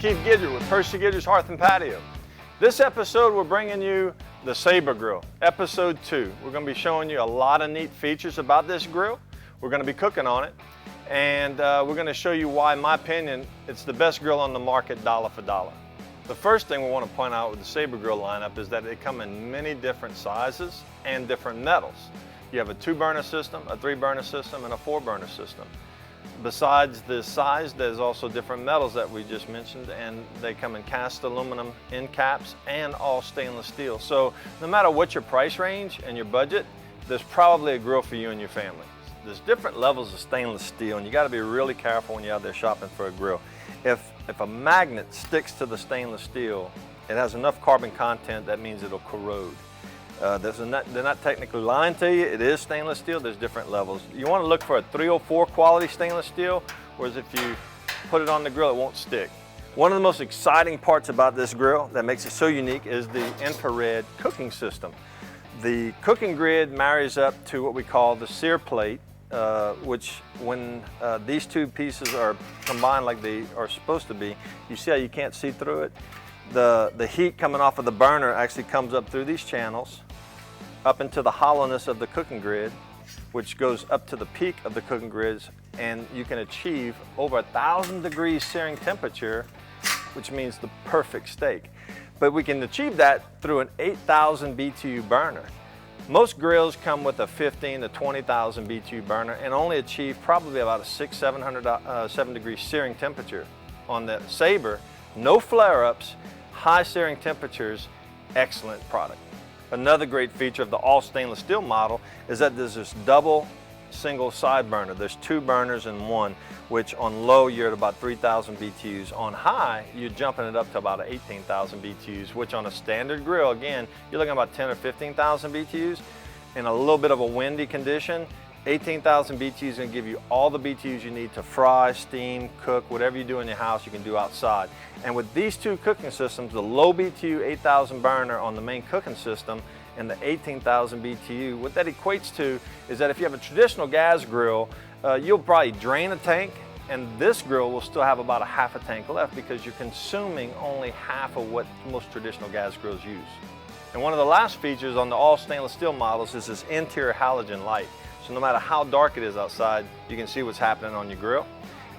Keith Guidry with Percy Guidry's Hearth and Patio. This episode we're bringing you the Saber grill, episode 2. We're going to be showing you a lot of neat features about this grill. We're going to be cooking on it, and we're going to show you why, in my opinion, it's the best grill on the market dollar for dollar. The first thing we want to point out with the Saber grill lineup is that they come in many different sizes and different metals. You have a 2-burner system, a 3-burner system, and a 4-burner system. Besides the size, there's also different metals that we just mentioned, and they come in cast aluminum end caps and all stainless steel. So no matter what your price range and your budget, there's probably a grill for you and your family. There's different levels of stainless steel, and you got to be really careful when you're out there shopping for a grill. If a magnet sticks to the stainless steel, it has enough carbon content that means it'll corrode. They're not technically lying to you. It is stainless steel. There's different levels. You want to look for a 304 quality stainless steel, whereas if you put it on the grill, it won't stick. One of the most exciting parts about this grill that makes it so unique is the infrared cooking system. The cooking grid marries up to what we call the sear plate, which when these two pieces are combined like they are supposed to be, you see how you can't see through it? The heat coming off of the burner actually comes up through these channels, up into the hollowness of the cooking grid, which goes up to the peak of the cooking grids, and you can achieve over 1,000 degrees searing temperature, which means the perfect steak. But we can achieve that through an 8,000 BTU burner. Most grills come with a 15 to 20,000 BTU burner and only achieve probably about a 7 degree searing temperature. On the Saber, no flare-ups, high searing temperatures, excellent product. Another great feature of the all stainless steel model is that there's this double single side burner. There's 2 burners in one, which on low you're at about 3,000 BTUs. On high, you're jumping it up to about 18,000 BTUs, which on a standard grill, again, you're looking at about 10 or 15,000 BTUs. In a little bit of a windy condition, 18,000 BTUs is going to give you all the BTUs you need to fry, steam, cook, whatever you do in your house, you can do outside. And with these two cooking systems, the low BTU 8,000 burner on the main cooking system and the 18,000 BTU, what that equates to is that if you have a traditional gas grill, you'll probably drain a tank, and this grill will still have about a half a tank left because you're consuming only half of what most traditional gas grills use. And one of the last features on the all stainless steel models is this interior halogen light. So no matter how dark it is outside, you can see what's happening on your grill.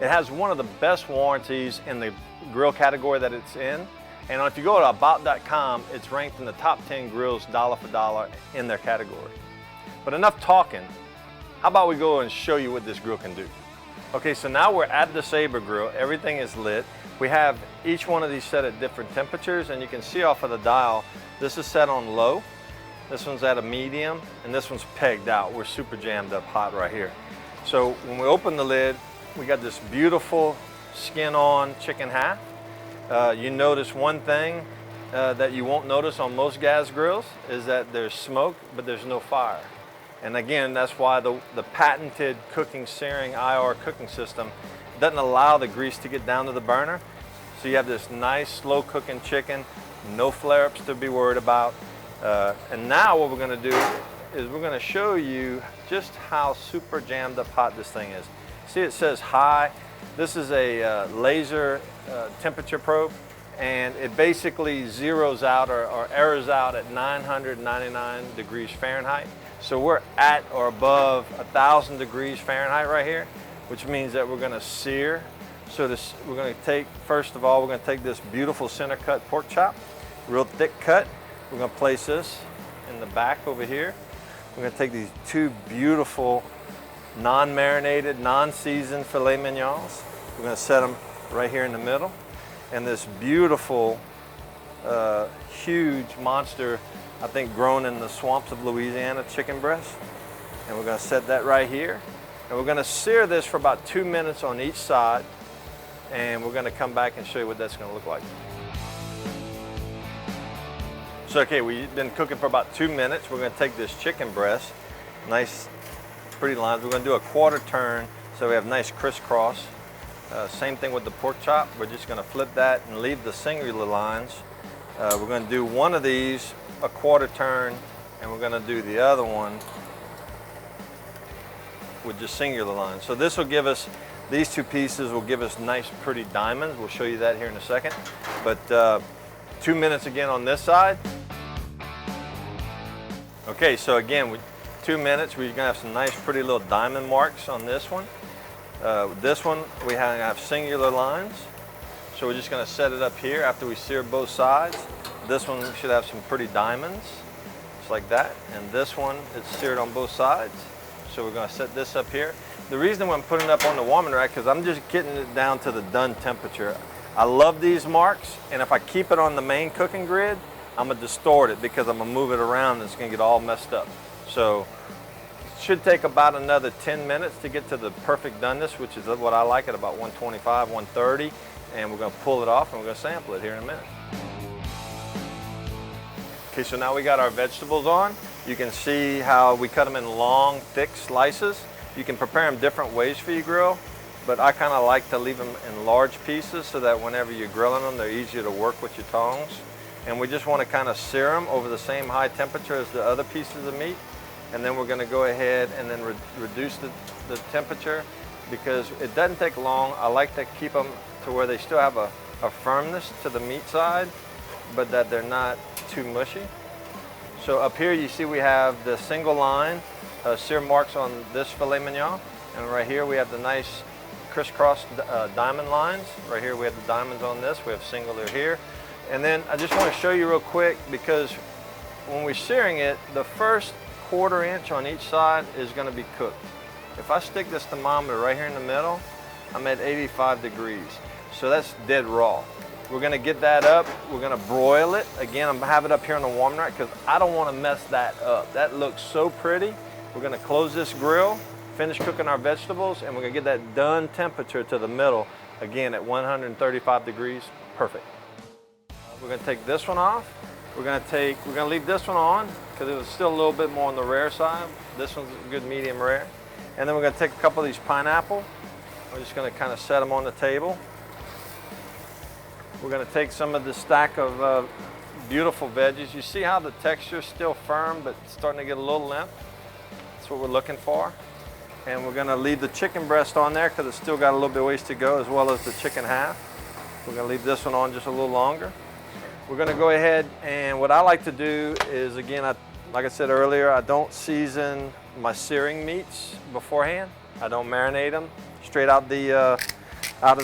It has one of the best warranties in the grill category that it's in. And if you go to about.com, it's ranked in the top 10 grills dollar for dollar in their category. But enough talking. How about we go and show you what this grill can do? Okay, so now we're at the Saber grill. Everything is lit. We have each one of these set at different temperatures, and you can see off of the dial, this is set on low. This one's at a medium, and this one's pegged out. We're super jammed up hot right here. So when we open the lid, we got this beautiful skin-on chicken half. You notice one thing that you won't notice on most gas grills is that there's smoke, but there's no fire. And again, that's why the patented cooking searing IR cooking system doesn't allow the grease to get down to the burner. So you have this nice slow cooking chicken, no flare-ups to be worried about. And now what we're going to do is we're going to show you just how super jammed up hot this thing is. See, it says high. This is a laser temperature probe, and it basically zeroes out or errors out at 999 degrees Fahrenheit. So we're at or above 1,000 degrees Fahrenheit right here, which means that we're going to sear. So we're going to take, first of all, we're going to take this beautiful center cut pork chop, real thick cut. We're going to place this in the back over here. We're going to take these 2 beautiful non-marinated, non-seasoned filet mignons. We're going to set them right here in the middle. And this beautiful, huge monster, I think grown in the swamps of Louisiana, chicken breast. And we're going to set that right here. And we're going to sear this for about 2 minutes on each side. And we're going to come back and show you what that's going to look like. So okay, we've been cooking for about 2 minutes. We're going to take this chicken breast, nice pretty lines. We're going to do a quarter turn so we have nice crisscross. Same thing with the pork chop. We're just going to flip that and leave the singular lines. We're going to do one of these a quarter turn, and we're going to do the other one with just singular lines. So this will give us These two pieces will give us nice, pretty diamonds. We'll show you that here in a second. But 2 minutes again on this side. Okay, so again, 2 minutes, we're gonna have some nice, pretty little diamond marks on this one. This one, we have singular lines. So we're just gonna set it up here after we sear both sides. This one should have some pretty diamonds, just like that. And this one, it's seared on both sides. So we're gonna set this up here. The reason why I'm putting it up on the warming rack, because I'm just getting it down to the done temperature. I love these marks, and if I keep it on the main cooking grid, I'm gonna distort it because I'm gonna move it around and it's gonna get all messed up. So it should take about another 10 minutes to get to the perfect doneness, which is what I like at about 125, 130. And we're gonna pull it off and we're gonna sample it here in a minute. Okay, so now we got our vegetables on. You can see how we cut them in long, thick slices. You can prepare them different ways for your grill, but I kind of like to leave them in large pieces so that whenever you're grilling them, they're easier to work with your tongs. And we just want to kind of sear them over the same high temperature as the other pieces of meat. And then we're going to go ahead and then reduce the temperature because it doesn't take long. I like to keep them to where they still have a firmness to the meat side, but that they're not too mushy. So up here you see we have the single line sear marks on this filet mignon, and right here we have the nice crisscross diamond lines. Right here we have the diamonds on this, we have singular here. And then I just want to show you real quick, because when we're searing it, the first 1/4 inch on each side is going to be cooked. If I stick this thermometer right here in the middle, I'm at 85 degrees. So that's dead raw. We're gonna get that up, we're gonna broil it. Again, I'm gonna have it up here on the warming rack because I don't wanna mess that up. That looks so pretty. We're gonna close this grill, finish cooking our vegetables, and we're gonna get that done temperature to the middle, again at 135 degrees, perfect. We're gonna take this one off. We're gonna leave this one on because it was still a little bit more on the rare side. This one's a good medium rare. And then we're gonna take a couple of these pineapple. We're just gonna kind of set them on the table. We're gonna take some of the stack of beautiful veggies. You see how the texture is still firm, but starting to get a little limp? That's what we're looking for. And we're gonna leave the chicken breast on there because it's still got a little bit of ways to go, as well as the chicken half. We're gonna leave this one on just a little longer. We're gonna go ahead, and what I like to do is, again, like I said earlier, I don't season my searing meats beforehand. I don't marinate them straight out of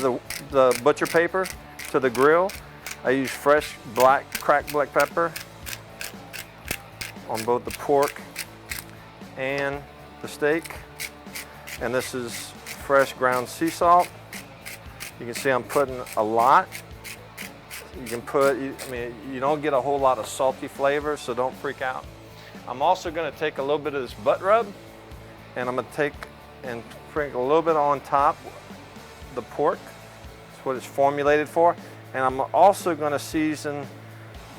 the butcher paper to the grill. I use fresh cracked black pepper on both the pork and the steak. And this is fresh ground sea salt. You can see I'm putting a lot. You can put, I mean, you don't get a whole lot of salty flavor, so don't freak out. I'm also gonna take a little bit of this butt rub, and I'm gonna take and sprinkle a little bit on top the pork. That's what it's formulated for. And I'm also gonna season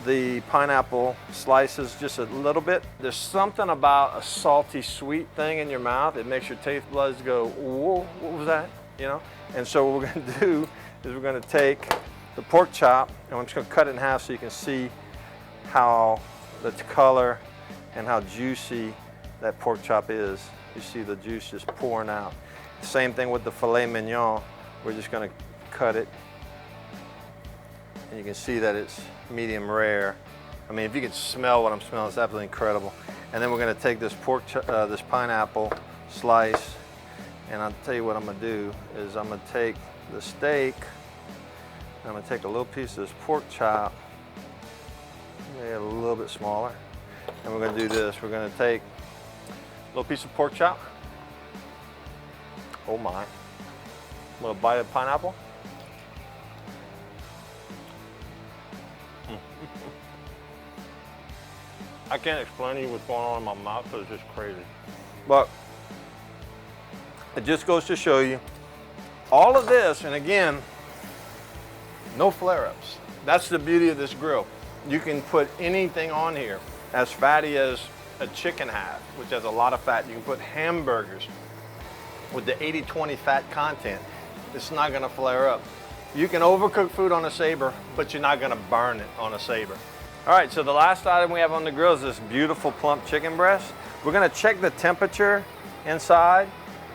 the pineapple slices just a little bit. There's something about a salty, sweet thing in your mouth. It makes your taste buds go, whoa, what was that? You know? And so what we're gonna do is we're gonna take the pork chop, and I'm just gonna cut it in half so you can see how the color and how juicy that pork chop is. You see the juice just pouring out. Same thing with the filet mignon. We're just gonna cut it, and you can see that it's medium rare. I mean, if you can smell what I'm smelling, it's absolutely incredible. And then we're gonna take this this pineapple slice, and I'll tell you what I'm gonna do is I'm gonna take the steak, and I'm gonna take a little piece of this pork chop, maybe a little bit smaller, and we're gonna do this. We're gonna take a little piece of pork chop. Oh my. A little bite of pineapple. I can't explain to you what's going on in my mouth because it's just crazy. But it just goes to show you all of this, and again, no flare-ups. That's the beauty of this grill. You can put anything on here as fatty as a chicken half, which has a lot of fat. You can put hamburgers with the 80-20 fat content. It's not gonna flare up. You can overcook food on a Saber, but you're not gonna burn it on a Saber. All right, so the last item we have on the grill is this beautiful plump chicken breast. We're gonna check the temperature inside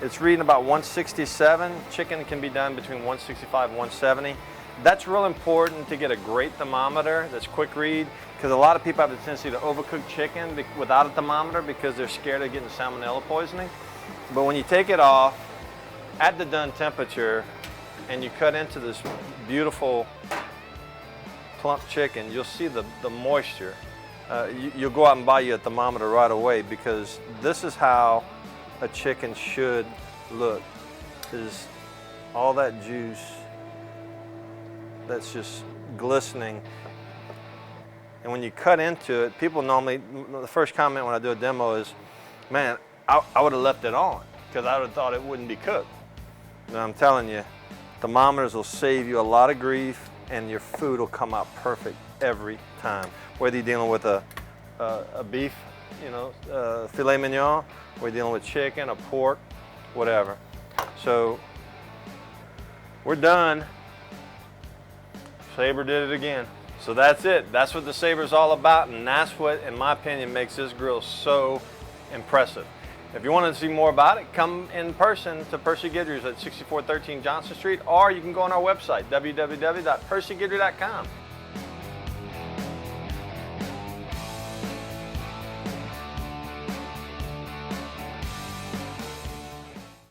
It's reading about 167. Chicken can be done between 165 and 170. That's real important to get a great thermometer that's quick read, because a lot of people have the tendency to overcook chicken without a thermometer because they're scared of getting salmonella poisoning. But when you take it off at the done temperature and you cut into this beautiful plump chicken, you'll see the moisture. You'll go out and buy you a thermometer right away, because this is how a chicken should look, is all that juice that's just glistening. And when you cut into it, people normally, the first comment when I do a demo is, man, I would have left it on because I would have thought it wouldn't be cooked. And I'm telling you, thermometers will save you a lot of grief, and your food will come out perfect every time. Whether you're dealing with a beef, filet mignon, or you're dealing with chicken, or pork, whatever. So we're done. Saber did it again. So that's it. That's what the Saber's all about, and that's what, in my opinion, makes this grill so impressive. If you want to see more about it, come in person to Percy Guidry's at 6413 Johnson Street, or you can go on our website, www.percyguidry.com.